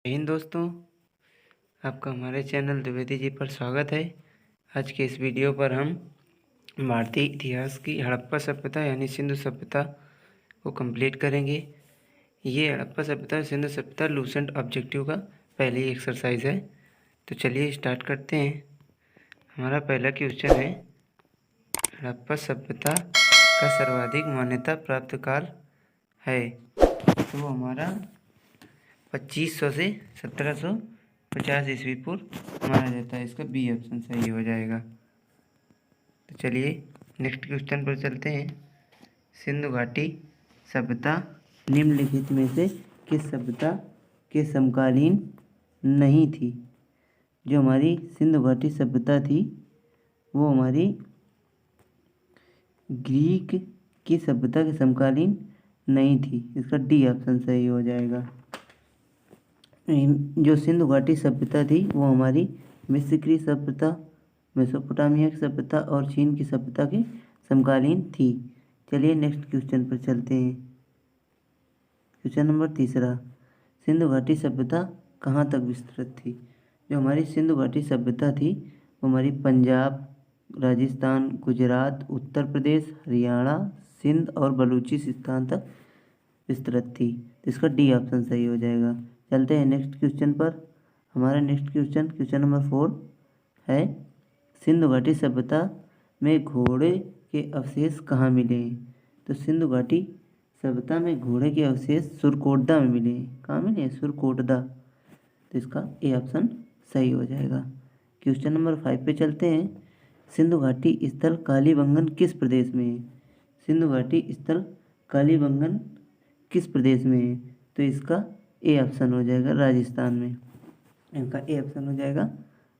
हिंद दोस्तों, आपका हमारे चैनल द्विवेदी जी पर स्वागत है। आज के इस वीडियो पर हम भारतीय इतिहास की हड़प्पा सभ्यता यानी सिंधु सभ्यता को कंप्लीट करेंगे। ये हड़प्पा सभ्यता सिंधु सभ्यता लूसेंट ऑब्जेक्टिव का पहली एक्सरसाइज है। तो चलिए स्टार्ट करते हैं। हमारा पहला क्वेश्चन है, हड़प्पा सभ्यता का सर्वाधिक मान्यता प्राप्त काल है। तो वो हमारा 2500 से 1750 ईस्वी पूर्व माना जाता है। इसका बी ऑप्शन सही हो जाएगा। तो चलिए नेक्स्ट क्वेश्चन पर चलते हैं। सिंधु घाटी सभ्यता निम्नलिखित में से किस सभ्यता के समकालीन नहीं थी? जो हमारी सिंधु घाटी सभ्यता थी वो हमारी ग्रीक की सभ्यता के समकालीन नहीं थी। इसका डी ऑप्शन सही हो जाएगा। जो सिंधु घाटी सभ्यता थी वो हमारी मिस्र की सभ्यता, मेसोपोटामिया की सभ्यता और चीन की सभ्यता की समकालीन थी। चलिए नेक्स्ट क्वेश्चन पर चलते हैं। क्वेश्चन नंबर तीसरा, सिंधु घाटी सभ्यता कहाँ तक विस्तृत थी? जो हमारी सिंधु घाटी सभ्यता थी वो हमारी पंजाब, राजस्थान, गुजरात, उत्तर प्रदेश, हरियाणा, सिंध और बलूचिस्तान तक विस्तृत थी। तो इसका डी ऑप्शन सही हो जाएगा। चलते हैं नेक्स्ट क्वेश्चन पर। हमारा नेक्स्ट क्वेश्चन नंबर 4 है, सिंधु घाटी सभ्यता में घोड़े के अवशेष कहाँ मिले हैं? तो सिंधु घाटी सभ्यता में घोड़े के अवशेष सुरकोटदा में मिले हैं। कहाँ मिले हैं? सुरकोटदा। तो इसका ए ऑप्शन सही हो जाएगा। क्वेश्चन नंबर 5 पे चलते हैं। सिंधु घाटी स्थल कालीबंगन किस प्रदेश में है? सिंधु घाटी स्थल कालीबंगन किस प्रदेश में है? तो इसका ए ऑप्शन हो जाएगा राजस्थान में। इनका ए ऑप्शन हो जाएगा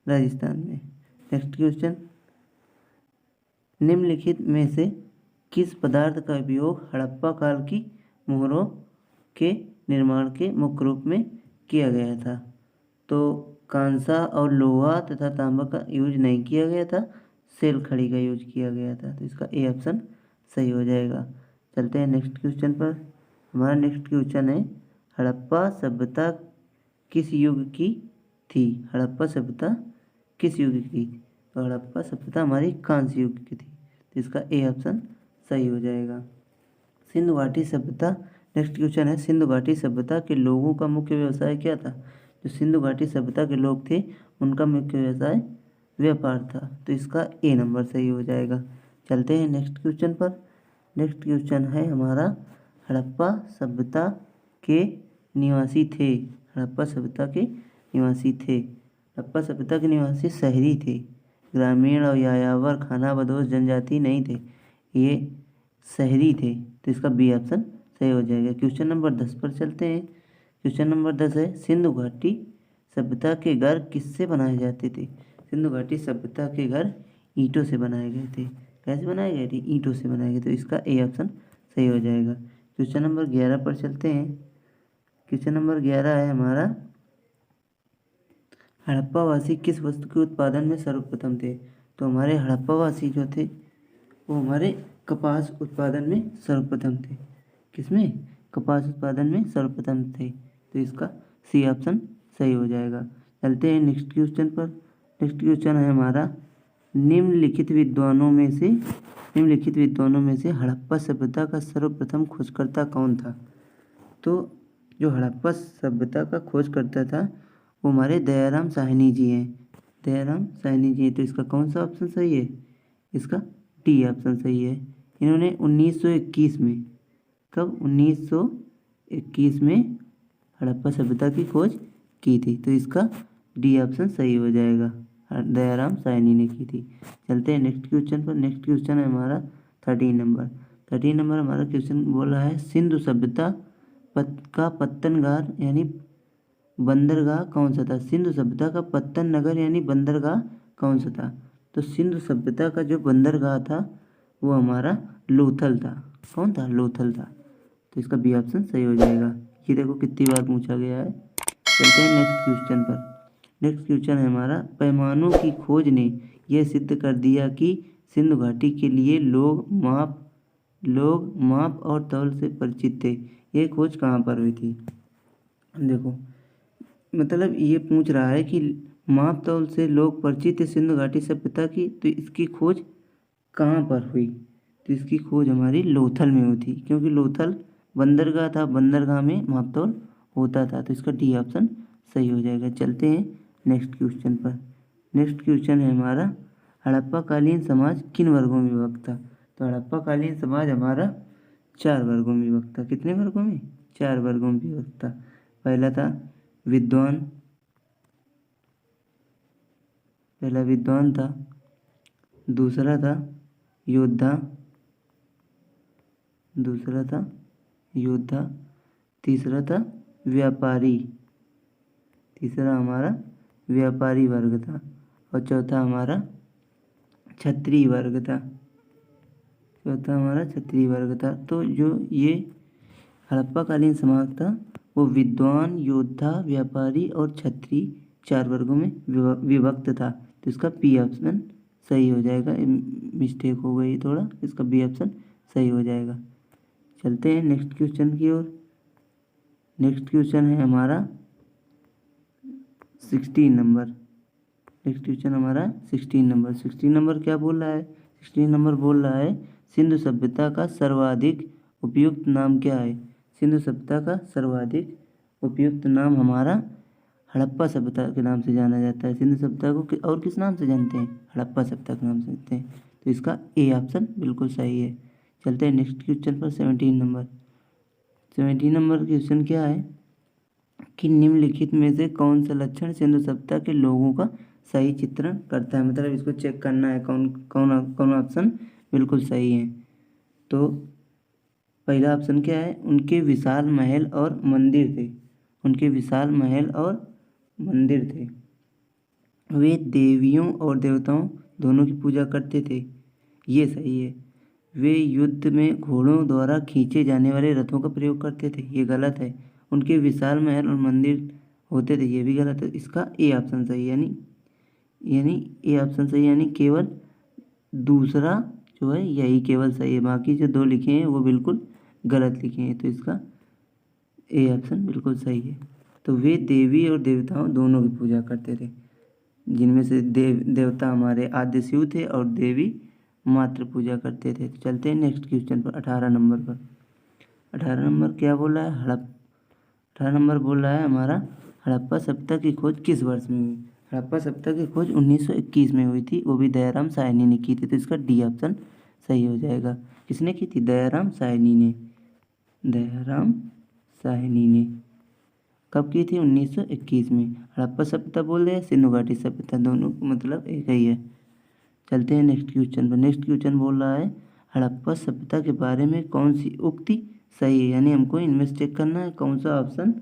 राजस्थान में। नेक्स्ट क्वेश्चन, निम्नलिखित में से किस पदार्थ का उपयोग हड़प्पा काल की मोहरों के निर्माण के मुख्य रूप में किया गया था? तो कांसा और लोहा तथा तांबा का यूज नहीं किया गया था, सेल खड़ी का यूज किया गया था। तो इसका ए ऑप्शन सही हो जाएगा। चलते हैं नेक्स्ट क्वेश्चन पर। हमारा नेक्स्ट क्वेश्चन है, हड़प्पा सभ्यता किस युग की थी? हड़प्पा सभ्यता किस युग की? तो हड़प्पा सभ्यता हमारी कांस्य युग की थी। तो इसका ए ऑप्शन सही हो जाएगा। सिंधु घाटी सभ्यता, नेक्स्ट क्वेश्चन है, सिंधु घाटी सभ्यता के लोगों का मुख्य व्यवसाय क्या था? जो सिंधु घाटी सभ्यता के लोग थे उनका मुख्य व्यवसाय व्यापार था। तो इसका ए नंबर सही हो जाएगा। चलते हैं नेक्स्ट क्वेश्चन पर। नेक्स्ट क्वेश्चन है हमारा, हड़प्पा सभ्यता के निवासी थे। हड़प्पा सभ्यता के निवासी थे। हड़प्पा सभ्यता के निवासी शहरी थे, ग्रामीण और यायावर खानाबदोश जनजाति नहीं थे, ये शहरी थे। तो इसका बी ऑप्शन सही हो जाएगा। क्वेश्चन नंबर 10 पर चलते हैं। क्वेश्चन नंबर 10 है, सिंधु घाटी सभ्यता के घर किससे बनाए जाते थे? सिंधु घाटी सभ्यता के घर ईंटों से बनाए गए थे। कैसे बनाए गए थे? ईंटों से बनाए गए। तो इसका ए ऑप्शन सही हो जाएगा। क्वेश्चन नंबर 11 पर चलते हैं। क्वेश्चन नंबर 11 है हमारा, हड़प्पावासी किस वस्तु के उत्पादन में सर्वप्रथम थे? तो हमारे हड़प्पावासी जो थे वो हमारे कपास उत्पादन में सर्वप्रथम थे। किसमें? कपास उत्पादन में सर्वप्रथम थे। तो इसका सी ऑप्शन सही हो जाएगा। चलते हैं नेक्स्ट क्वेश्चन पर। नेक्स्ट क्वेश्चन है हमारा, निम्नलिखित विद्वानों में से हड़प्पा सभ्यता का सर्वप्रथम खोजकर्ता कौन था? तो जो हड़प्पा सभ्यता का खोज करता था वो हमारे दयाराम साहनी जी हैं। दयाराम साहनी जी हैं। तो इसका कौन सा ऑप्शन सही है? इसका डी ऑप्शन सही है। इन्होंने 1921 में, कब? 1921 में हड़प्पा सभ्यता की खोज की थी। तो इसका डी ऑप्शन सही हो जाएगा। दयाराम साहनी ने की थी। चलते हैं नेक्स्ट क्वेश्चन पर। नेक्स्ट क्वेश्चन है हमारा 13 नंबर। 13 नंबर हमारा क्वेश्चन बोल रहा है, सिंधु सभ्यता का पत्तनगार यानी बंदरगाह कौन सा था? सिंधु सभ्यता का पत्तन नगर यानी बंदरगाह कौन सा था? तो सिंधु सभ्यता का जो बंदरगाह था वो हमारा लोथल था। कौन था? लोथल था। तो इसका बी ऑप्शन सही हो जाएगा। ये देखो कितनी बार पूछा गया है। चलते हैं नेक्स्ट क्वेश्चन पर। नेक्स्ट क्वेश्चन है हमारा, पैमानों की खोज ने यह सिद्ध कर दिया कि सिंधु घाटी के लिए लोग माप और तौल से परिचित थे। ये खोज कहाँ पर हुई थी? देखो, मतलब ये पूछ रहा है कि माप तौल से लोग परिचित सिंधु घाटी सभ्यता की, तो इसकी खोज कहाँ पर हुई? तो इसकी खोज हमारी लोथल में हुई थी, क्योंकि लोथल बंदरगाह था, बंदरगाह में माप तौल होता था। तो इसका डी ऑप्शन सही हो जाएगा। चलते हैं नेक्स्ट क्वेश्चन पर। नेक्स्ट क्वेश्चन है हमारा, हड़प्पा कालीन समाज किन वर्गों में विभक्त था? तो हड़प्पा कालीन समाज हमारा 4 वर्गों में विभक्त था। कितने वर्गों में? 4 वर्गों में विभक्त था। पहला था विद्वान, पहला विद्वान था, दूसरा था योद्धा, दूसरा था योद्धा, तीसरा था व्यापारी, तीसरा हमारा व्यापारी वर्ग था, और चौथा हमारा क्षत्रिय वर्ग था, चौथा हमारा क्षत्रिय वर्ग था। तो जो ये हड़प्पा कालीन समाज था वो विद्वान, योद्धा, व्यापारी और क्षत्रिय 4 वर्गों में विभक्त था। तो इसका बी ऑप्शन सही हो जाएगा। मिस्टेक हो गई थोड़ा, इसका बी ऑप्शन सही हो जाएगा। चलते हैं नेक्स्ट क्वेश्चन की ओर। नेक्स्ट क्वेश्चन है हमारा 16 नंबर। नेक्स्ट क्वेश्चन हमारा 16 नंबर। 16 नंबर क्या बोल रहा है? 16 नंबर बोल रहा है सिंधु सभ्यता का सर्वाधिक उपयुक्त नाम क्या है? सिंधु सभ्यता का सर्वाधिक उपयुक्त नाम हमारा हड़प्पा सभ्यता के नाम से जाना जाता है। सिंधु सभ्यता को और किस नाम से जानते हैं? हड़प्पा सभ्यता के नाम से जानते हैं। तो इसका ए ऑप्शन बिल्कुल सही है। चलते हैं नेक्स्ट क्वेश्चन पर 17 नंबर। 17 नंबर क्वेश्चन क्या है कि निम्नलिखित में से कौन सा लक्षण सिंधु सभ्यता के लोगों का सही चित्रण करता है? मतलब इसको चेक करना है कौन कौन कौन ऑप्शन बिल्कुल सही है। तो पहला ऑप्शन क्या है? उनके विशाल महल और मंदिर थे, उनके विशाल महल और मंदिर थे। वे देवियों और देवताओं दोनों की पूजा करते थे, ये सही है। वे युद्ध में घोड़ों द्वारा खींचे जाने वाले रथों का प्रयोग करते थे, ये गलत है। उनके विशाल महल और मंदिर होते थे, ये भी गलत है। इसका ए ऑप्शन सही, यानी ए ऑप्शन सही, यानी केवल दूसरा जो है यही केवल सही है, बाकी जो 2 लिखे हैं वो बिल्कुल गलत लिखे हैं। तो इसका ए ऑप्शन बिल्कुल सही है। तो वे देवी और देवताओं दोनों की पूजा करते थे, जिनमें से देवता हमारे आद्य शिव थे और देवी मात्र पूजा करते थे। तो चलते हैं नेक्स्ट क्वेश्चन पर 18 नंबर पर। 18 नंबर क्या बोला है? 18 नंबर बोल रहा है हमारा हड़प्पा सभ्यता की खोज किस वर्ष में हुई? हड़प्पा सभ्यता की खोज 1921 में हुई थी, वो भी दयाराम साहनी ने की थी। तो इसका डी ऑप्शन सही हो जाएगा। किसने की थी? दयाराम साहनी ने। दयाराम साहनी ने कब की थी? 1921 में। हड़प्पा सभ्यता बोल रहे हैं, सिंधु घाटी सभ्यता, दोनों मतलब एक ही है। चलते हैं नेक्स्ट क्वेश्चन पर। नेक्स्ट क्वेश्चन बोल रहा है हड़प्पा सभ्यता के बारे में कौन सी उक्ति सही है, यानी हमको इनमें से चेक करना है कौन सा ऑप्शन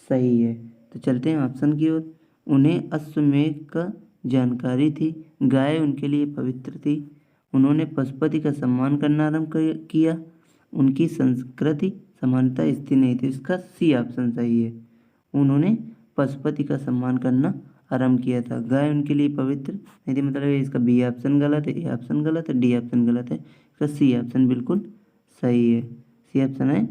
सही है। तो चलते हैं ऑप्शन की ओर। उन्हें अश्वमेध का जानकारी थी, गाय उनके लिए पवित्र थी, उन्होंने पशुपति का सम्मान करना आरंभ किया, उनकी संस्कृति समानता स्थिर नहीं थी। इसका सी ऑप्शन सही है, उन्होंने पशुपति का सम्मान करना आरंभ किया था, गाय उनके लिए पवित्र नहीं थी। मतलब इसका बी ऑप्शन गलत है, ए ऑप्शन गलत है, डी ऑप्शन गलत है। इसका सी ऑप्शन बिल्कुल सही है। सी ऑप्शन है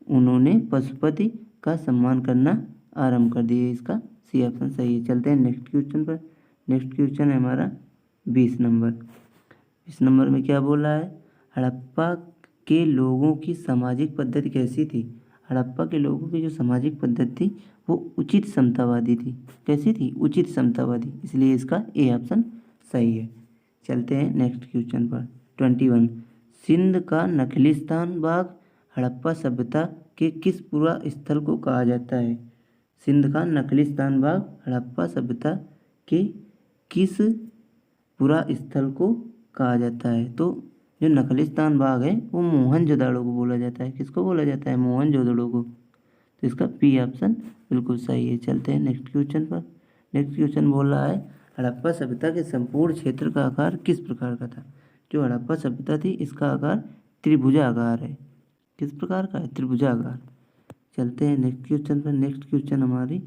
उन्होंने पशुपति का सम्मान करना आरंभ कर दिए, इसका सी ऑप्शन सही है। चलते हैं नेक्स्ट क्वेश्चन पर। नेक्स्ट क्वेश्चन है हमारा 20 नंबर। 20 नंबर में क्या बोला है? हड़प्पा के लोगों की सामाजिक पद्धति कैसी थी? हड़प्पा के लोगों की जो सामाजिक पद्धति थी वो उचित समतावादी थी। कैसी थी? उचित समतावादी, इसलिए इसका ए ऑप्शन सही है। चलते हैं नेक्स्ट क्वेश्चन पर 21। सिंध का नखलिस्तान बाग हड़प्पा सभ्यता के किस पूरा स्थल को कहा जाता है? सिंध का नखलिस्तान बाग हड़प्पा सभ्यता के किस पूरा स्थल को कहा जाता है? तो जो नखलिस्तान बाग है वो मोहनजोदड़ो को बोला जाता है। किसको बोला जाता है? मोहनजोदड़ो को। तो इसका पी ऑप्शन बिल्कुल सही है। चलते हैं नेक्स्ट क्वेश्चन पर। नेक्स्ट क्वेश्चन बोल रहा है हड़प्पा सभ्यता के संपूर्ण क्षेत्र का आकार किस प्रकार का था? जो हड़प्पा सभ्यता थी इसका आकार त्रिभुजाकार है। किस प्रकार का है? त्रिभुजाकार। चलते हैं नेक्स्ट क्वेश्चन पर। नेक्स्ट क्वेश्चन हमारी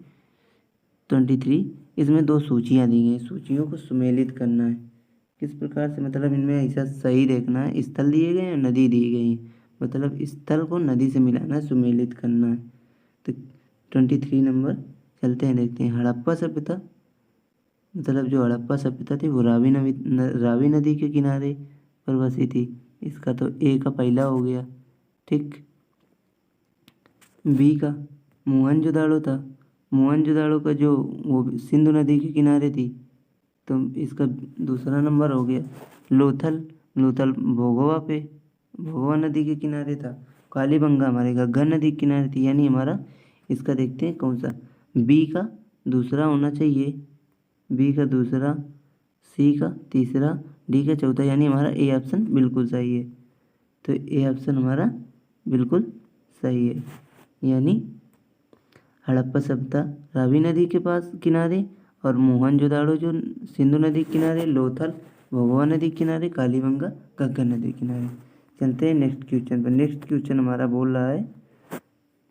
23। इसमें 2 सूचियाँ दी गई, सूचियों को सुमेलित करना है। किस प्रकार से? मतलब इनमें ऐसा सही देखना है, स्थल दिए गए हैं, नदी दी गई है, मतलब स्थल को नदी से मिलाना है, सुमेलित करना है। तो 23 नंबर चलते हैं देखते हैं। हड़प्पा सभ्यता मतलब जो हड़प्पा सभ्यता थी वो रावी नदी के किनारे पर बसी थी। इसका तो ए का पहला हो गया। ठीक। बी का मोहनजोदाड़ो था। मोहनजोदाड़ो का जो वो सिंधु नदी के किनारे थी, तो इसका दूसरा नंबर हो गया। लोथल लोथल भोगवा नदी के किनारे था। कालीबंगा हमारे गंगा नदी के किनारे थी, यानी हमारा इसका देखते हैं कौन सा। बी का दूसरा होना चाहिए, बी का दूसरा, सी का तीसरा, डी का चौथा, यानी हमारा ए ऑप्शन बिल्कुल सही है। तो ए ऑप्शन हमारा बिल्कुल सही है, यानी हड़प्पा सभ्यता रावी नदी के पास किनारे, और मोहनजोदाड़ो जो सिंधु नदी के किनारे, लोथल भोगवा नदी के किनारे, कालीबंगा गंगा नदी के किनारे। चलते हैं नेक्स्ट क्वेश्चन पर। नेक्स्ट क्वेश्चन हमारा बोल रहा है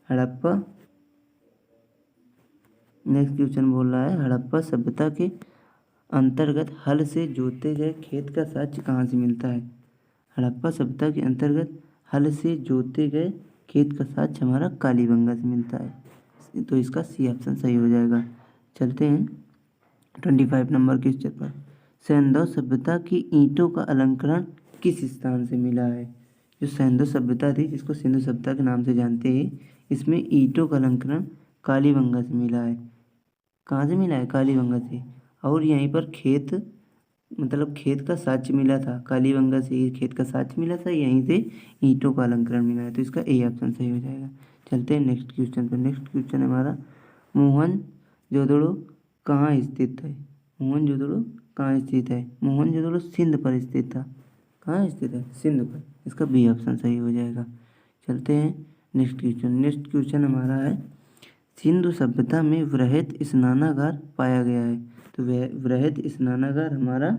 हड़प्पा नेक्स्ट क्वेश्चन बोल रहा है हड़प्पा सभ्यता के अंतर्गत हल से जोते गए खेत का साक्ष्य कहाँ से मिलता है। हड़प्पा सभ्यता के अंतर्गत हल से जोते गए खेत का साक्ष्य हमारा कालीबंगा से मिलता है, तो इसका सी ऑप्शन सही हो जाएगा। चलते हैं 25 नंबर क्वेश्चन पर। सैंधव सभ्यता की ईंटों का अलंकरण किस स्थान से मिला है। जो सैंधव सभ्यता थी, जिसको सिंधु सभ्यता के नाम से जानते हैं, इसमें ईंटों का अलंकरण कालीबंगा से मिला है। कहाँ से मिला है? कालीबंगा से। और यहीं पर खेत मतलब खेत का साक्ष्य मिला था, कालीबंगा से ही खेत का साक्ष्य मिला था, यहीं से ईंटों का अलंकरण मिला है, तो इसका ए ऑप्शन सही हो जाएगा। चलते हैं नेक्स्ट क्वेश्चन पर। नेक्स्ट क्वेश्चन हमारा मोहनजोदड़ो कहाँ स्थित है। मोहनजोदड़ो कहाँ स्थित है? मोहनजोदड़ो सिंध पर स्थित था। कहाँ स्थित है? सिंध पर। इसका बी ऑप्शन सही हो जाएगा। चलते हैं नेक्स्ट क्वेश्चन। नेक्स्ट क्वेश्चन हमारा है सिंधु सभ्यता में वृहद स्नानागार पाया गया है। तो वह वृहद स्नानागार हमारा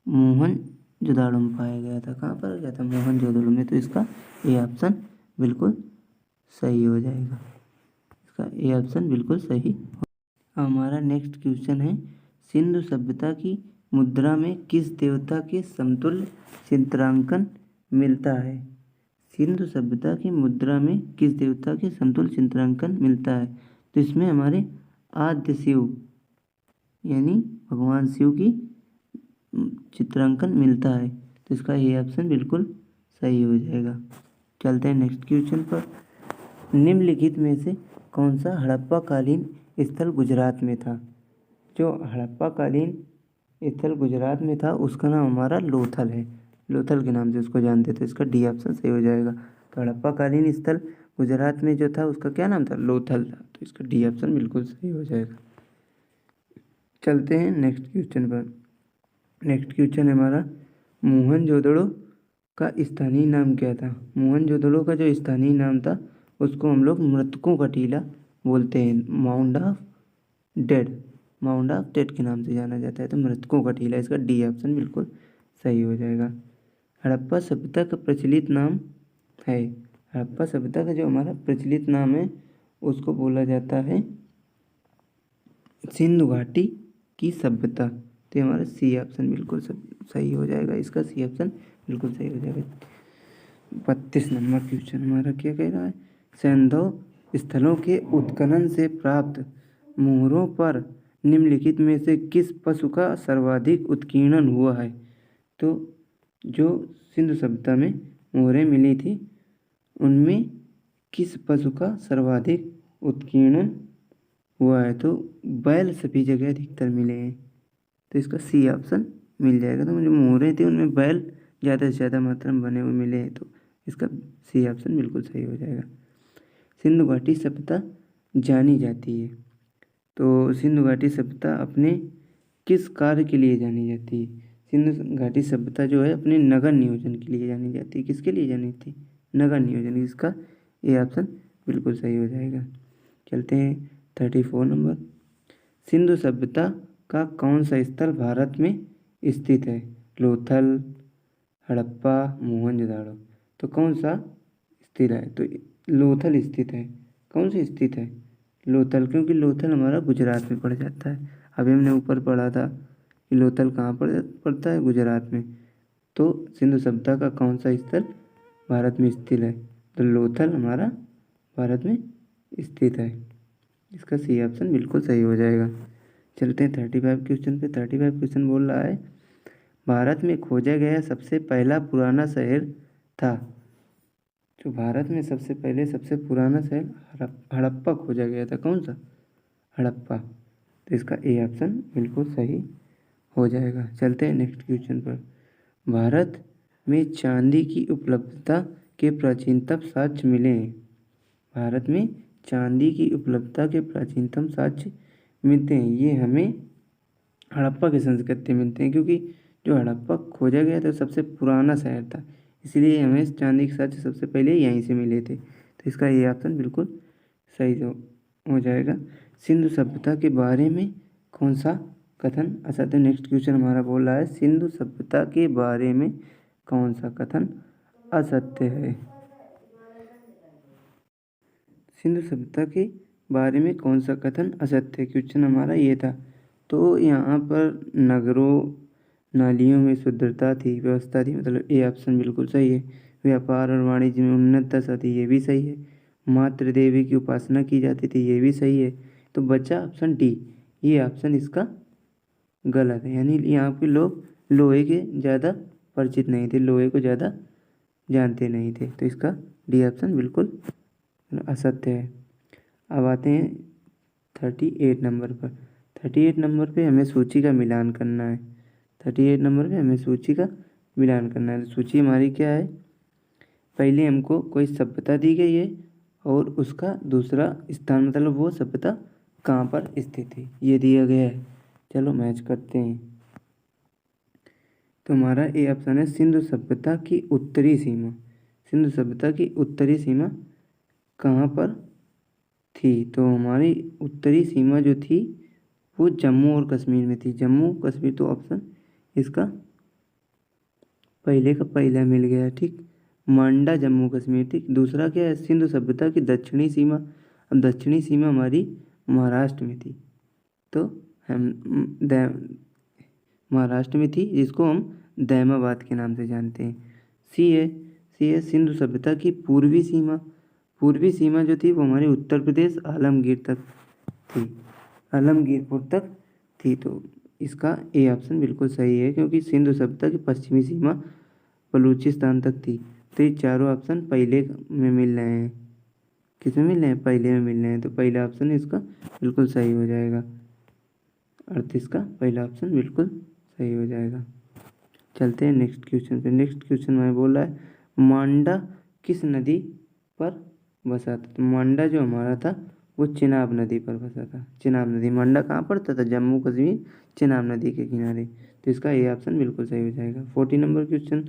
मोहनजोदड़ो में पाया गया था। कहाँ पाया गया था? मोहनजोदड़ो में, तो इसका ए ऑप्शन बिल्कुल सही हो जाएगा। इसका ए ऑप्शन बिल्कुल सही। हमारा नेक्स्ट क्वेश्चन है सिंधु सभ्यता की मुद्रा में किस देवता के समतुल्य चित्रांकन मिलता है। सिंधु सभ्यता की मुद्रा में किस देवता के समतुल्य चित्रांकन मिलता है। तो इसमें हमारे आद्य शिव यानी भगवान शिव की चित्रांकन मिलता है, तो इसका ये ऑप्शन बिल्कुल सही हो जाएगा। चलते हैं नेक्स्ट क्वेश्चन पर। निम्नलिखित में से कौन सा हड़प्पा कालीन स्थल गुजरात में था। जो हड़प्पा कालीन स्थल गुजरात में था उसका नाम हमारा लोथल है। लोथल के नाम से उसको जानते थे, इसका डी ऑप्शन सही हो जाएगा। तो हड़प्पा कालीन स्थल गुजरात में जो था उसका क्या नाम था? लोथल था, तो इसका डी ऑप्शन बिल्कुल सही हो जाएगा। चलते हैं नेक्स्ट क्वेश्चन पर। नेक्स्ट क्वेश्चन है हमारा मोहनजोदड़ो का स्थानीय नाम क्या था। मोहनजोदड़ो का जो स्थानीय नाम था उसको हम लोग मृतकों का टीला बोलते हैं, माउंट ऑफ डेड के नाम से जाना जाता है, तो मृतकों का टीला, इसका डी ऑप्शन बिल्कुल सही हो जाएगा। हड़प्पा सभ्यता का प्रचलित नाम है, हड़प्पा सभ्यता का जो हमारा प्रचलित नाम है उसको बोला जाता है सिंधु घाटी की सभ्यता, तो हमारा सी ऑप्शन बिल्कुल सही हो जाएगा। इसका सी ऑप्शन बिल्कुल सही हो जाएगा। 32 नंबर क्वेश्चन हमारा क्या कह रहा है, सैंधव स्थलों के उत्खनन से प्राप्त मोहरों पर निम्नलिखित में से किस पशु का सर्वाधिक उत्कीर्णन हुआ है। तो जो सिंधु सभ्यता में मोहरें मिली थी उनमें किस पशु का सर्वाधिक उत्कीर्णन हुआ है। तो बैल सभी जगह अधिकतर मिले हैं, तो इसका सी ऑप्शन मिल जाएगा। तो जो मोहरें थी उनमें बैल ज़्यादा से ज़्यादा मात्रा में बने हुए मिले हैं, तो इसका सी ऑप्शन बिल्कुल सही हो जाएगा। सिंधु घाटी सभ्यता जानी जाती है, तो सिंधु घाटी सभ्यता अपने किस कार्य के लिए जानी जाती है। सिंधु घाटी सभ्यता जो है अपने नगर नियोजन के लिए जानी जाती है। किसके लिए जानी थी? नगर नियोजन। इसका ए ऑप्शन बिल्कुल सही हो जाएगा। चलते हैं 34 नंबर। सिंधु सभ्यता का कौन सा स्थल भारत में स्थित है। लोथल, हड़प्पा, मोहनजोदड़ो, तो कौन सा स्थित है? तो लोथल स्थित है। कौन सा स्थित है? लोथल, क्योंकि लोथल हमारा गुजरात में पड़ जाता है। अभी हमने ऊपर पढ़ा था कि लोथल कहाँ पड़ता है? गुजरात में। तो सिंधु सभ्यता का कौन सा स्थल भारत में स्थित है? तो लोथल हमारा भारत में स्थित है। इसका सी ऑप्शन बिल्कुल सही हो जाएगा। चलते हैं 35 क्वेश्चन पे। 35 क्वेश्चन बोल रहा है भारत में खोजा गया सबसे पहला पुराना शहर था। जो भारत में सबसे पुराना शहर हड़प्पा खोजा गया था। कौन सा? हड़प्पा। तो इसका ए ऑप्शन बिल्कुल सही हो जाएगा। चलते हैं नेक्स्ट क्वेश्चन पर। भारत में चांदी की उपलब्धता के प्राचीनतम साक्ष्य मिले हैं। भारत में चांदी की उपलब्धता के प्राचीनतम साक्ष्य मिलते हैं। ये हमें हड़प्पा की संस्कृति मिलते हैं, क्योंकि जो हड़प्पा खोजा गया था सबसे पुराना शहर था, इसलिए हमें चांदी के साक्ष्य सबसे पहले यहीं से मिले थे। तो इसका ये ऑप्शन बिल्कुल सही हो जाएगा। सिंधु सभ्यता के बारे में कौन सा कथन असत्य है? नेक्स्ट क्वेश्चन हमारा बोल रहा है सिंधु सभ्यता के बारे में कौन सा कथन असत्य है? सिंधु सभ्यता के बारे में कौन सा कथन असत्य है? क्वेश्चन हमारा ये था। तो यहाँ पर नगरों नालियों में शुद्धता थी, व्यवस्था थी, मतलब ए ऑप्शन बिल्कुल सही है। व्यापार और वाणिज्य में उन्नत दशा थी, ये भी सही है। मातृ देवी की उपासना की जाती थी, ये भी सही है। तो बचा ऑप्शन डी, ये ऑप्शन इसका गलत है। यानी यहाँ के लोग लोहे के ज़्यादा परिचित नहीं थे, लोहे को ज़्यादा जानते नहीं थे। तो इसका डी ऑप्शन बिल्कुल असत्य है। अब आते हैं 38 नंबर पर। 38 नंबर पे हमें सूची का मिलान करना है। 38 नंबर पे हमें सूची का मिलान करना है। सूची हमारी क्या है? पहले हमको कोई सभ्यता दी गई है और उसका दूसरा स्थान, मतलब वो सभ्यता कहाँ पर स्थित है, ये दिया गया है। चलो मैच करते हैं। तो हमारा ए ऑप्शन है सिंधु सभ्यता की उत्तरी सीमा। सिंधु सभ्यता की उत्तरी सीमा कहाँ पर थी? तो हमारी उत्तरी सीमा जो थी वो जम्मू और कश्मीर में थी। जम्मू कश्मीर, तो ऑप्शन इसका पहले का पहला मिल गया, ठीक। मांडा जम्मू कश्मीर, ठीक। दूसरा क्या है? सिंधु सभ्यता की दक्षिणी सीमा। अब दक्षिणी सीमा हमारी महाराष्ट्र में थी, तो हम महाराष्ट्र में थी, जिसको हम दैमाबाद के नाम से जानते हैं। सी है सिंधु सभ्यता की पूर्वी सीमा। पूर्वी सीमा जो थी वो हमारे उत्तर प्रदेश आलमगीर तक थी, आलमगीरपुर तक थी। तो इसका ए ऑप्शन बिल्कुल सही है, क्योंकि सिंधु सभ्यता की पश्चिमी सीमा बलूचिस्तान तक थी। तो ये चारों ऑप्शन पहले में मिल रहे हैं। किस में मिल रहे हैं? पहले में मिल रहे हैं। तो पहला ऑप्शन इसका बिल्कुल सही हो जाएगा। 38 का पहला ऑप्शन बिल्कुल सही हो जाएगा। चलते हैं नेक्स्ट क्वेश्चन पे। नेक्स्ट क्वेश्चन में बोल रहा है मांडा किस नदी पर बसा था? तो मांडा जो हमारा था वो चिनाब नदी पर बसा था। चिनाब नदी, मांडा कहाँ पड़ता था? जम्मू कश्मीर, चिनाब नदी के किनारे। तो इसका ये ऑप्शन बिल्कुल सही हो जाएगा। 40 नंबर क्वेश्चन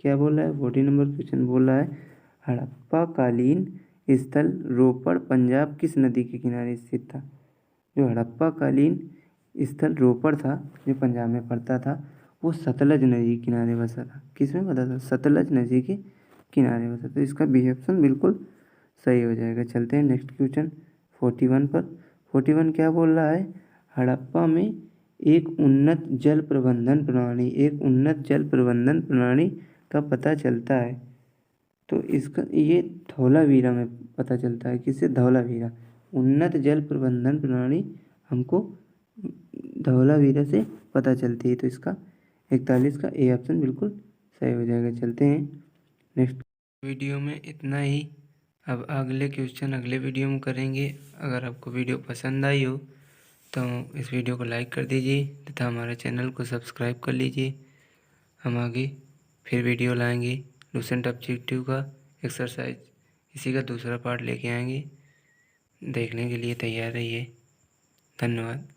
क्या बोल रहा है? 40 नंबर क्वेश्चन बोल रहा है हड़प्पा कालीन स्थल रोपड़ पंजाब किस नदी के किनारे स्थित था? जो हड़प्पा कालीन स्थल रोपड़ था, जो पंजाब में पड़ता था, वो सतलज नदी के किनारे बसा था। किस में बसा था? सतलज नदी के किनारे बसा। तो इसका बी ऑप्शन बिल्कुल सही हो जाएगा। चलते हैं नेक्स्ट क्वेश्चन 41 पर। 41 क्या बोल रहा है? हड़प्पा में एक उन्नत जल प्रबंधन प्रणाली का पता चलता है। तो इसका ये धौलावीरा में पता चलता है। किससे? धौलावीरा। उन्नत जल प्रबंधन प्रणाली हमको धौलावीरा से पता चलती है। तो इसका 41 का ए ऑप्शन बिल्कुल सही हो जाएगा। चलते हैं नेक्स्ट वीडियो में इतना ही। अब अगले क्वेश्चन अगले वीडियो में करेंगे। अगर आपको वीडियो पसंद आई हो तो इस वीडियो को लाइक कर दीजिए तथा हमारे चैनल को सब्सक्राइब कर लीजिए। हम आगे फिर वीडियो लाएंगे लूसेंट ऑब्जेक्टिव का एक्सरसाइज, इसी का दूसरा पार्ट लेके आएंगे। देखने के लिए तैयार रहिए। धन्यवाद।